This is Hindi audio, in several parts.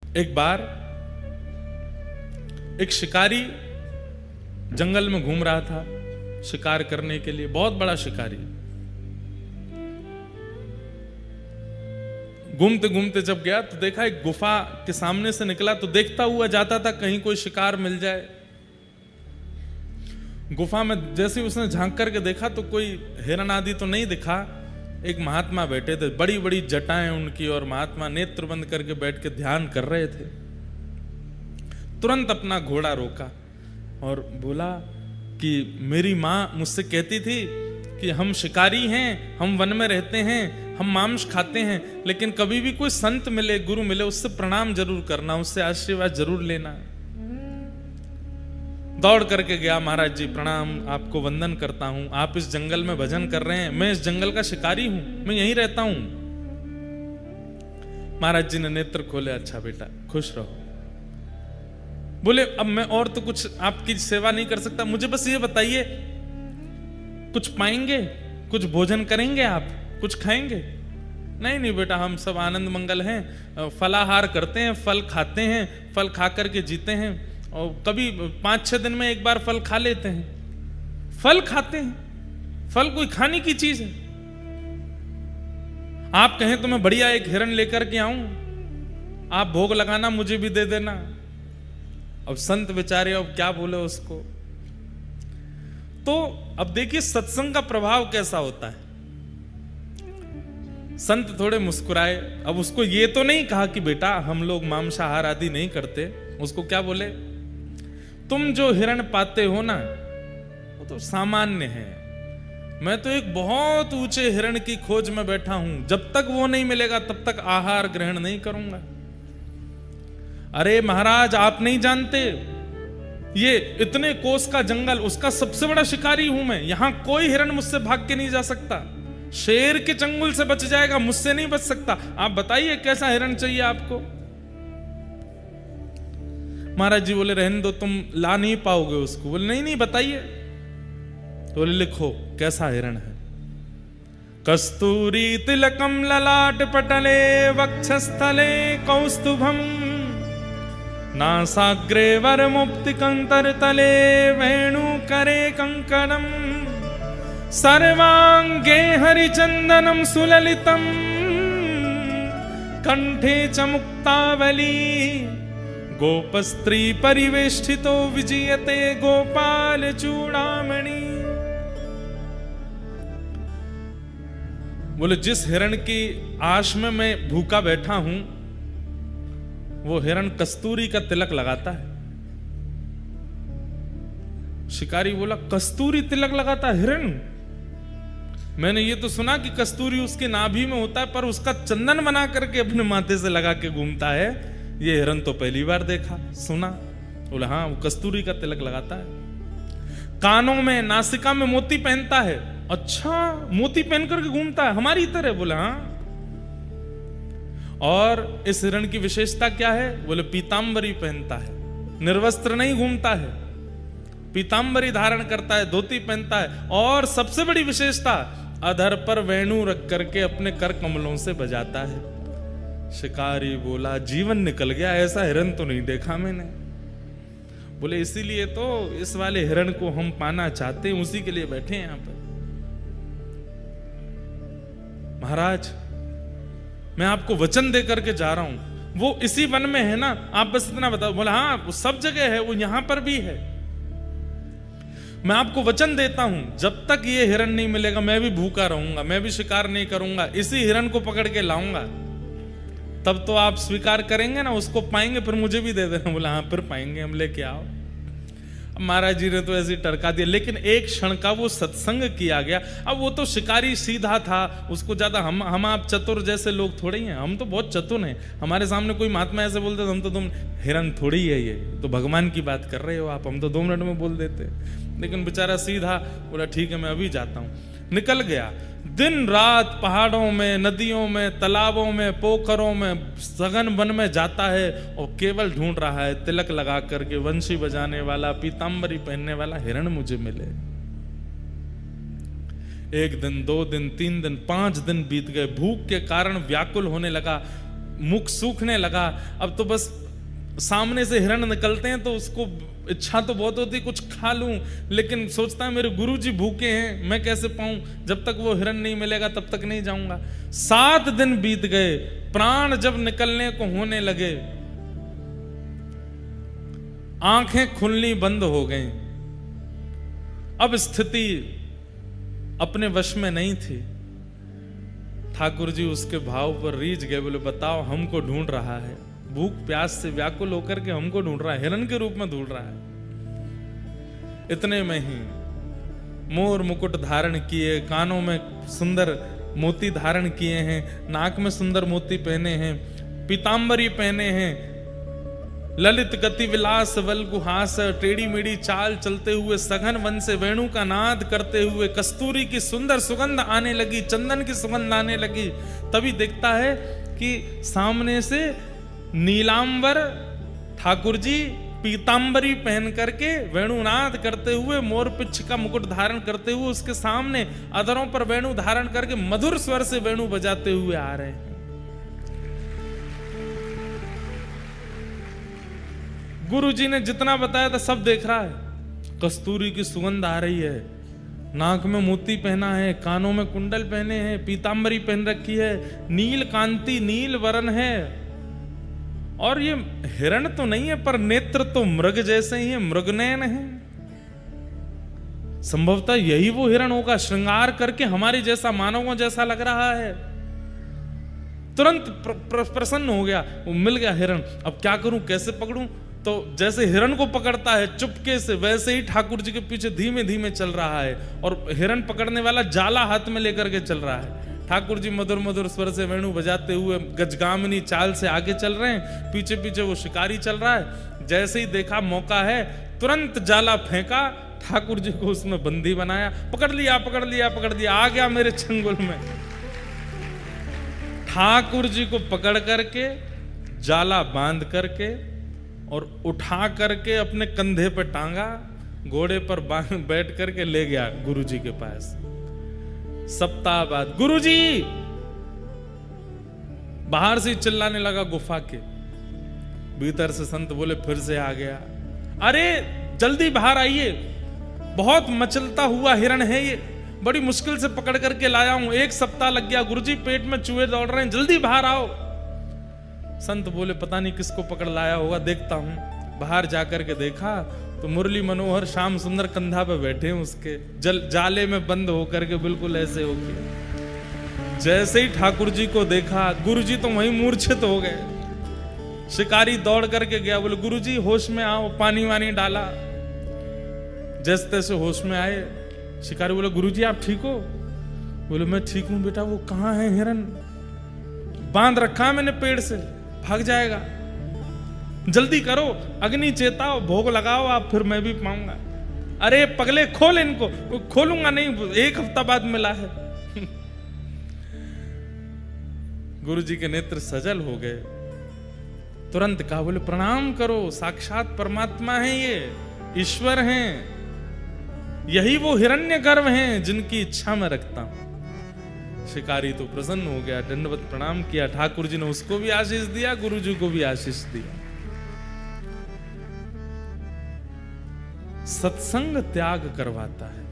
एक बार एक शिकारी जंगल में घूम रहा था शिकार करने के लिए, बहुत बड़ा शिकारी। घूमते घूमते जब गया तो देखा एक गुफा के सामने से निकला, तो देखता हुआ जाता था कहीं कोई शिकार मिल जाए। गुफा में जैसे उसने झांक करके देखा तो कोई हिरन आदि तो नहीं दिखा। एक महात्मा बैठे थे, बड़ी बड़ी जटाएं उनकी, और महात्मा नेत्र बंद करके बैठ के ध्यान कर रहे थे। तुरंत अपना घोड़ा रोका और बोला कि मेरी माँ मुझसे कहती थी कि हम शिकारी हैं, हम वन में रहते हैं, हम मांस खाते हैं, लेकिन कभी भी कोई संत मिले, गुरु मिले, उससे प्रणाम जरूर करना, उससे आशीर्वाद जरूर लेना। दौड़ करके गया, महाराज जी प्रणाम, आपको वंदन करता हूं, आप इस जंगल में भजन कर रहे हैं, मैं इस जंगल का शिकारी हूं, मैं यहीं रहता हूं। महाराज जी ने नेत्र खोले, अच्छा बेटा खुश रहो। बोले अब मैं और तो कुछ आपकी सेवा नहीं कर सकता, मुझे बस ये बताइए कुछ पाएंगे, कुछ भोजन करेंगे, आप कुछ खाएंगे? नहीं नहीं बेटा, हम सब आनंद मंगल हैं, फलाहार करते हैं, फल खाते हैं, फल खा करके जीते हैं, और कभी 5-6 दिन में एक बार फल खा लेते हैं। फल खाते हैं, फल कोई खाने की चीज है? आप कहें तो मैं बढ़िया एक हिरण लेकर के आऊं, आप भोग लगाना, मुझे भी दे देना। अब संत बेचारे अब क्या बोले उसको। तो अब देखिए सत्संग का प्रभाव कैसा होता है। संत थोड़े मुस्कुराए। अब उसको ये तो नहीं कहा कि बेटा हम लोग मांसाहार आदि नहीं करते, उसको क्या बोले, तुम जो हिरण पाते हो ना वो तो सामान्य है, मैं तो एक बहुत ऊंचे हिरण की खोज में बैठा हूं, जब तक वो नहीं मिलेगा तब तक आहार ग्रहण नहीं करूंगा। अरे महाराज आप नहीं जानते, ये इतने कोस का जंगल, उसका सबसे बड़ा शिकारी हूं मैं, यहां कोई हिरण मुझसे भाग के नहीं जा सकता, शेर के चंगुल से बच जाएगा, मुझसे नहीं बच सकता। आप बताइए कैसा हिरण चाहिए आपको? महाराज जी बोले रहने दो, तुम ला नहीं पाओगे उसको। बोले नहीं नहीं बताइए। तो बोले लिखो कैसा हिरण है। कस्तूरी तिलकम ललाट पटले वक्षस्थले कौस्तुभम नासाग्रे वर मुक्ति कंतर तले वेणु करे कंकणम सर्वांगे हरिचंदनम सुललितम कंठे च मुक्तावली गोपस्त्री परिवेष्टितो विजयते गोपाल चूड़ामणि। बोले जिस हिरण की आश में मैं भूखा बैठा हूं वो हिरण कस्तूरी का तिलक लगाता है। शिकारी बोला कस्तूरी तिलक लगाता है हिरण? मैंने ये तो सुना कि कस्तूरी उसके नाभि में होता है, पर उसका चंदन बना करके अपने माथे से लगा के घूमता है, ये हिरण तो पहली बार देखा सुना। बोला हाँ वो कस्तूरी का तिलक लगाता है। कानों में नासिका में मोती पहनता है। अच्छा मोती पहन करके घूमता है हमारी तरह? बोला हाँ। और इस हिरण की विशेषता क्या है? बोले पीतांबरी पहनता है, निर्वस्त्र नहीं घूमता है, पीतांबरी धारण करता है, धोती पहनता है, और सबसे बड़ी विशेषता अधर पर वेणु रख करके अपने कर कमलों से बजाता है। शिकारी बोला जीवन निकल गया, ऐसा हिरण तो नहीं देखा मैंने। बोले इसीलिए तो इस वाले हिरण को हम पाना चाहते हैं, उसी के लिए बैठे हैं यहां पर। महाराज मैं आपको वचन दे करके जा रहा हूं, वो इसी वन में है ना, आप बस इतना बताओ। बोला हाँ वो सब जगह है, वो यहां पर भी है। मैं आपको वचन देता हूं जब तक ये हिरण नहीं मिलेगा मैं भी भूखा रहूंगा, मैं भी शिकार नहीं करूंगा, इसी हिरण को पकड़ के लाऊंगा, तब तो आप स्वीकार करेंगे ना, उसको पाएंगे फिर मुझे भी दे देना। बोला हाँ फिर पाएंगे, हम लेके आओ। महाराज जी ने तो ऐसे टरका दिया, लेकिन एक क्षण का वो सत्संग किया गया। अब वो तो शिकारी सीधा था, उसको ज्यादा हम आप चतुर जैसे लोग थोड़े ही हैं, हम तो बहुत चतुर हैं। हमारे सामने कोई महात्मा ऐसे बोलते तो हम तो तुम हिरण थोड़ी है, ये तो भगवान की बात कर रहे हो आप, हम तो 2 मिनट में बोल देते। लेकिन बेचारा सीधा बोला ठीक है मैं अभी जाता हूं। निकल गया, दिन रात पहाड़ों में, नदियों में, तालाबों में, पोखरों में, सघन वन में जाता है और केवल ढूंढ रहा है तिलक लगा करके वंशी बजाने वाला, पीतांबरी पहनने वाला हिरण मुझे मिले। 1 दिन, 2 दिन, 3 दिन, 5 दिन बीत गए। भूख के कारण व्याकुल होने लगा। मुख सूखने लगा। अब तो बस सामने से हिरण निकलते हैं तो उसको इच्छा तो बहुत होती कुछ खा लूं, लेकिन सोचता है मेरे गुरुजी भूखे हैं, मैं कैसे पाऊं, जब तक वो हिरण नहीं मिलेगा तब तक नहीं जाऊंगा। 7 दिन बीत गए, प्राण जब निकलने को होने लगे, आंखें खुलनी बंद हो गई। अब स्थिति अपने वश में नहीं थी। ठाकुर जी उसके भाव पर रीझ गए, बोले बताओ हमको ढूंढ रहा है, भूख प्यास से व्याकुल होकर के हमको ढूंढ रहा है, हिरण के रूप में ढूंढ रहा है। इतने में ही मोर मुकुट धारण किए, कानों में सुंदर मोती धारण किए हैं, नाक में सुंदर मोती पहने हैं, पीतांबरी पहने हैं, ललित गति विलास वल गुहास, टेढ़ी मेढ़ी चाल चलते हुए सघन वन से वेणु का नाद करते हुए कस्तूरी की सुंदर सुगंध आने लगी, चंदन की सुगंध आने लगी। तभी देखता है कि सामने से नीलांबर ठाकुर जी पीतांबरी पहन करके वेणुनाद करते हुए मोर पिच्छ का मुकुट धारण करते हुए उसके सामने अधरों पर वेणु धारण करके मधुर स्वर से वेणु बजाते हुए आ रहे हैं। गुरु जी ने जितना बताया था सब देख रहा है। कस्तूरी की सुगंध आ रही है, नाक में मोती पहना है, कानों में कुंडल पहने हैं, पीतांबरी पहन रखी है, नील कांति नील वरण है, और ये हिरण तो नहीं है पर नेत्र तो मृग जैसे ही है, मृगनयन है। संभवतः यही वो हिरण होगा, श्रृंगार करके हमारे जैसा मानवों जैसा लग रहा है। तुरंत प्रसन्न हो गया, वो मिल गया हिरण। अब क्या करूं, कैसे पकड़ूं? तो जैसे हिरण को पकड़ता है चुपके से, वैसे ही ठाकुर जी के पीछे धीमे धीमे चल रहा है, और हिरण पकड़ने वाला जाला हाथ में लेकर के चल रहा है। ठाकुर जी मधुर मधुर स्वर से वेणु बजाते हुए गजगामिनी चाल से आगे चल रहे हैं, पीछे पीछे वो शिकारी चल रहा है। जैसे ही देखा मौका है, तुरंत जाला फेंका, ठाकुर जी को उसमें बंदी बनाया, पकड़ लिया पकड़ लिया पकड़ लिया, आ गया मेरे चंगुल में। ठाकुर जी को पकड़ करके जाला बांध करके और उठा करके अपने कंधे पर टांगा, घोड़े पर बैठ करके ले गया गुरुजी के पास। सप्ताह बाद गुरुजी बाहर से चिल्लाने लगा गुफा के भीतर से। संत बोले फिर से आ गया, अरे जल्दी बाहर आइए, बहुत मचलता हुआ हिरण है ये, बड़ी मुश्किल से पकड़ करके लाया हूं, 1 सप्ताह लग गया गुरुजी, पेट में चूहे दौड़ रहे हैं, जल्दी बाहर आओ। संत बोले पता नहीं किसको पकड़ लाया होगा, देखता हूं। बाहर जाकर के देखा तो मुरली मनोहर श्याम सुंदर कंधा पे बैठे हैं उसके, जाले में बंद होकर के, बिल्कुल ऐसे होके। जैसे ही ठाकुर जी को देखा, गुरु जी तो वहीं मूर्छित हो गए। शिकारी दौड़ करके गया, बोले गुरु जी होश में आओ, पानी वानी डाला। जैसे तैसे होश में आए। शिकारी बोले गुरु जी आप ठीक हो? बोले मैं ठीक हूं बेटा। वो कहाँ है हिरण? बांध रखा मैंने पेड़ से, भाग जाएगा, जल्दी करो, अग्नि चेताओ, भोग लगाओ आप, फिर मैं भी पाऊंगा। अरे पगले खोल इनको। खोलूंगा नहीं, 1 हफ्ता बाद मिला है। गुरु जी के नेत्र सजल हो गए। तुरंत कहा, बोले प्रणाम करो, साक्षात परमात्मा है, ये ईश्वर हैं, यही वो हिरण्यगर्भ हैं जिनकी इच्छा में रखता हूं। शिकारी तो प्रसन्न हो गया, दंडवत प्रणाम किया। ठाकुर जी ने उसको भी आशीष दिया, गुरु जी को भी आशीष दिया। सत्संग त्याग करवाता है।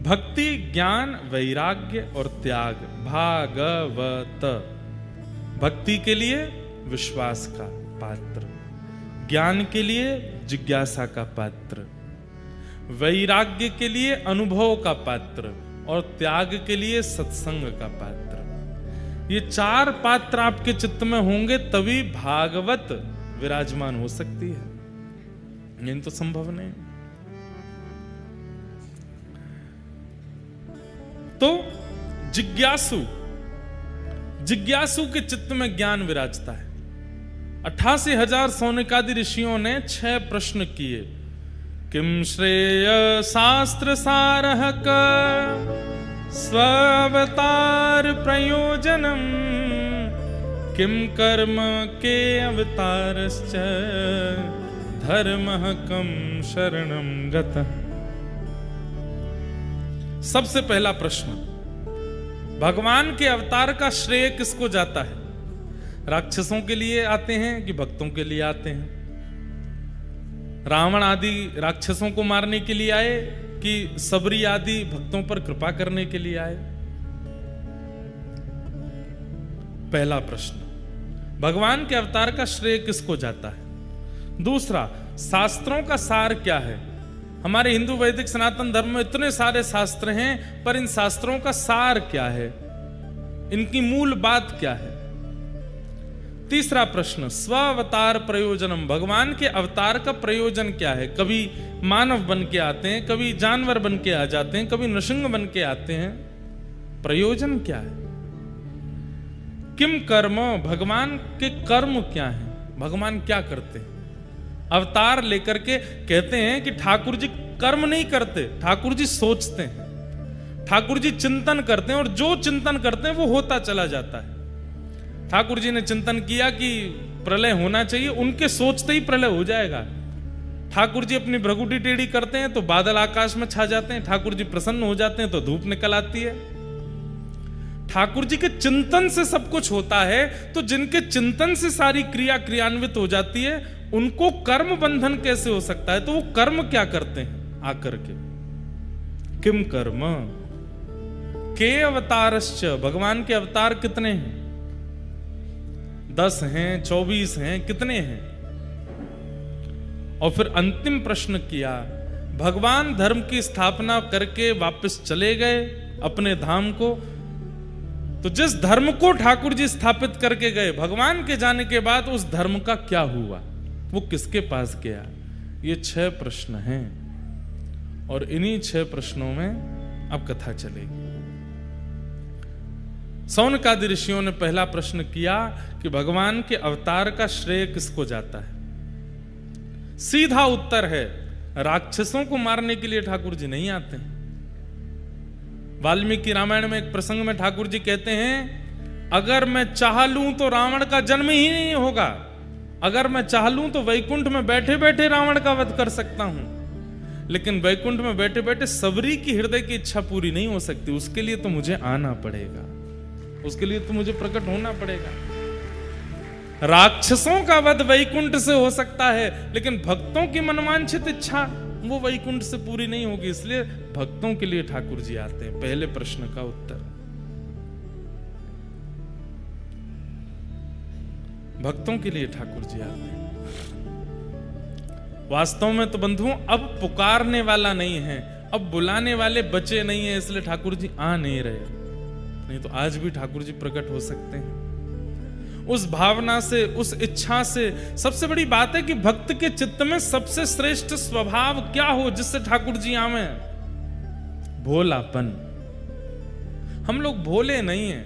भक्ति ज्ञान वैराग्य और त्याग, भागवत। भक्ति के लिए विश्वास का पात्र, ज्ञान के लिए जिज्ञासा का पात्र, वैराग्य के लिए अनुभव का पात्र, और त्याग के लिए सत्संग का पात्र। ये 4 पात्र आपके चित्त में होंगे तभी भागवत विराजमान हो सकती है, नहीं तो संभव नहीं। तो जिज्ञासु के चित्त में ज्ञान विराजता है। 88,000 सौनकादि ऋषियों ने 6 प्रश्न किए। किम श्रेय शास्त्र सारः स्वावतार प्रयोजनम, किम कर्म के अवतारश्च धर्मः कम शरणं गतः। सबसे पहला प्रश्न, भगवान के अवतार का श्रेय किसको जाता है? राक्षसों के लिए आते हैं कि भक्तों के लिए आते हैं? रावण आदि राक्षसों को मारने के लिए आए कि सबरी आदि भक्तों पर कृपा करने के लिए आए? पहला प्रश्न, भगवान के अवतार का श्रेय किसको जाता है? दूसरा, शास्त्रों का सार क्या है? हमारे हिंदू वैदिक सनातन धर्म में इतने सारे शास्त्र हैं, पर इन शास्त्रों का सार क्या है? इनकी मूल बात क्या है? तीसरा प्रश्न, स्वावतार प्रयोजनम, भगवान के अवतार का प्रयोजन क्या है? कभी मानव बन के आते हैं, कभी जानवर बन के आ जाते हैं, कभी नृसिंह बन के आते हैं, प्रयोजन क्या है? किम कर्म, भगवान के कर्म क्या हैं? भगवान क्या करते हैं? अवतार लेकर के कहते हैं कि ठाकुर जी कर्म नहीं करते, ठाकुर जी सोचते हैं, ठाकुर जी चिंतन करते हैं, और जो चिंतन करते हैं वो होता चला जाता है। ठाकुर जी ने चिंतन किया कि प्रलय होना चाहिए, उनके सोचते ही प्रलय हो जाएगा। ठाकुर जी अपनी भ्रगुटी टेढ़ी करते हैं तो बादल आकाश में छा जाते हैं, ठाकुर जी प्रसन्न हो जाते हैं तो धूप निकल आती है। ठाकुर जी के चिंतन से सब कुछ होता है, तो जिनके चिंतन से सारी क्रिया क्रियान्वित हो जाती है, उनको कर्म बंधन कैसे हो सकता है? तो वो कर्म क्या करते हैं आकर के? किम कर्म के अवतारश्च, भगवान के अवतार कितने हैं? 10 हैं, 24 हैं, कितने हैं? और फिर अंतिम प्रश्न किया, भगवान धर्म की स्थापना करके वापस चले गए अपने धाम को, तो जिस धर्म को ठाकुर जी स्थापित करके गए, भगवान के जाने के बाद उस धर्म का क्या हुआ? वो किसके पास गया? ये 6 प्रश्न हैं, और इन्हीं 6 प्रश्नों में अब कथा चलेगी। सौनकादि ऋषियों ने पहला प्रश्न किया कि भगवान के अवतार का श्रेय किसको जाता है? सीधा उत्तर है, राक्षसों को मारने के लिए ठाकुर जी नहीं आते हैं। वाल्मीकि रामायण में एक प्रसंग में ठाकुर जी कहते हैं, अगर मैं चाह लूं तो रावण का जन्म ही नहीं होगा, अगर मैं चाह लूं तो वैकुंठ में बैठे बैठे रावण का वध कर सकता हूं, लेकिन वैकुंठ में बैठे बैठे सबरी की हृदय की इच्छा पूरी नहीं हो सकती। उसके लिए तो मुझे आना पड़ेगा, उसके लिए तो मुझे प्रकट होना पड़ेगा। राक्षसों का वध वैकुंठ से हो सकता है, लेकिन भक्तों की मनवांछित इच्छा वो वैकुंठ से पूरी नहीं होगी, इसलिए भक्तों के लिए ठाकुर जी आते हैं। पहले प्रश्न का उत्तर, भक्तों के लिए ठाकुर जी आते हैं। वास्तव में तो बंधुओं, अब पुकारने वाला नहीं है, अब बुलाने वाले बचे नहीं है, इसलिए ठाकुर जी आ नहीं रहे। नहीं तो आज भी ठाकुर जी प्रकट हो सकते हैं। उस भावना से, उस इच्छा से। सबसे बड़ी बात है कि भक्त के चित्त में सबसे श्रेष्ठ स्वभाव क्या हो जिससे ठाकुर जी आवे? भोलापन। हम लोग भोले नहीं हैं,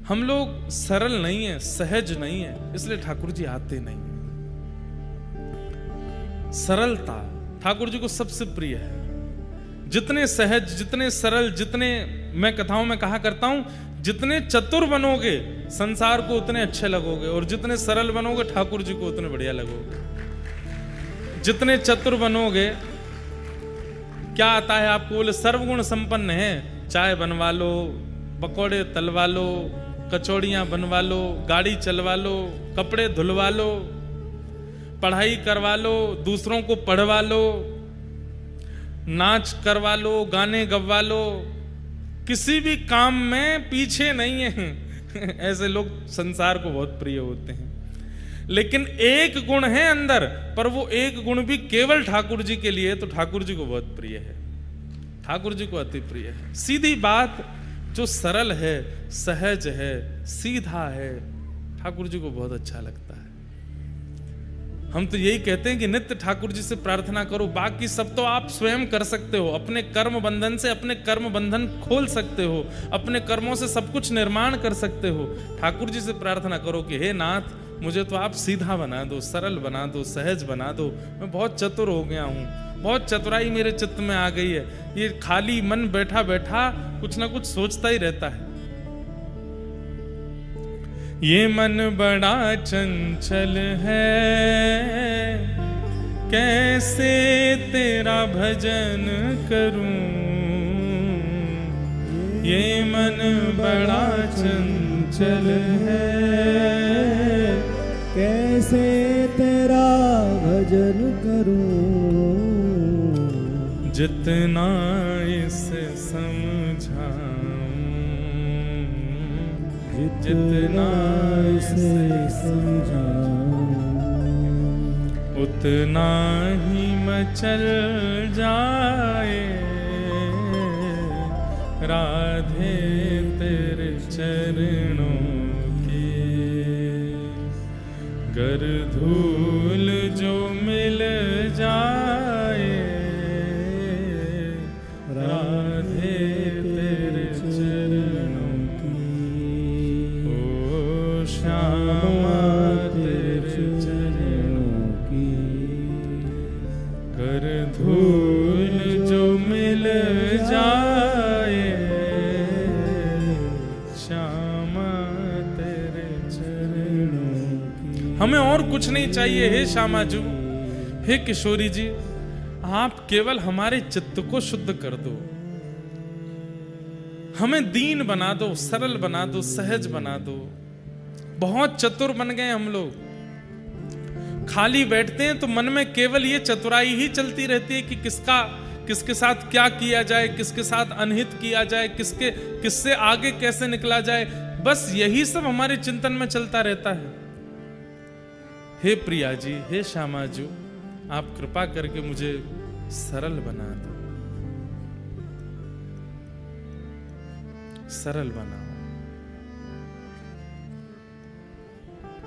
हम लोग सरल नहीं है, सहज नहीं है, इसलिए ठाकुर जी आते नहीं है। सरलता ठाकुर जी को सबसे प्रिय है। जितने सहज, जितने सरल, जितने, मैं कथाओं में कहा करता हूं, जितने चतुर बनोगे संसार को उतने अच्छे लगोगे, और जितने सरल बनोगे ठाकुर जी को उतने बढ़िया लगोगे। जितने चतुर बनोगे, क्या आता है आपको? बोले सर्वगुण संपन्न है, चाय बनवा लो, पकौड़े तलवा लो, कचौड़ियां बनवा लो, गाड़ी चलवा लो, कपड़े धुलवा लो, पढ़ाई करवा लो, दूसरों को पढ़वा लो, नाच करवा लो, गाने गवा लो, किसी भी काम में पीछे नहीं है। ऐसे लोग संसार को बहुत प्रिय होते हैं। लेकिन एक गुण है अंदर, पर वो एक गुण भी केवल ठाकुर जी के लिए, तो ठाकुर जी को बहुत प्रिय है, ठाकुर जी को अति प्रिय है। सीधी बात, जो सरल है, सहज है, सीधा है, ठाकुर जी को बहुत अच्छा लगता है। हम तो यही कहते हैं कि नित्य ठाकुर जी से प्रार्थना करो, बाकी सब तो आप स्वयं कर सकते हो। अपने कर्म बंधन से अपने कर्म बंधन खोल सकते हो, अपने कर्मों से सब कुछ निर्माण कर सकते हो। ठाकुर जी से प्रार्थना करो कि हे नाथ, मुझे तो आप सीधा बना दो, सरल बना दो, सहज बना दो। मैं बहुत चतुर हो गया हूँ, बहुत चतुराई मेरे चित्त में आ गई है। ये खाली मन बैठा बैठा कुछ ना कुछ सोचता ही रहता है। ये मन बड़ा चंचल है, कैसे तेरा भजन करूं। ये मन बड़ा चंचल है, कैसे तेरा भजन करूं, जितना इसे समझाऊं, जितना इसे समझाऊं, उतना ही मचल जाए राधे तेरे चरणों की। गर धूल जो मिल जाए राधे तेरे चरणों की, ओ श्यामा तेरे चरणों की। गर धूल जो मिल जाए श्यामा तेरे चरणों की। हमें और कुछ नहीं चाहिए हे श्यामा जी, हे किशोरी जी, आप केवल हमारे चित्त को शुद्ध कर दो, हमें दीन बना दो, सरल बना दो, सहज बना दो। बहुत चतुर बन गए हम लोग, खाली बैठते हैं तो मन में केवल ये चतुराई ही चलती रहती है कि किसके साथ क्या किया जाए, किसके साथ अनहित किया जाए, किससे आगे कैसे निकला जाए, बस यही सब हमारे चिंतन में चलता रहता है। हे प्रिया जी, हे श्यामा जी, आप कृपा करके मुझे सरल बना दो, सरल बनाओ।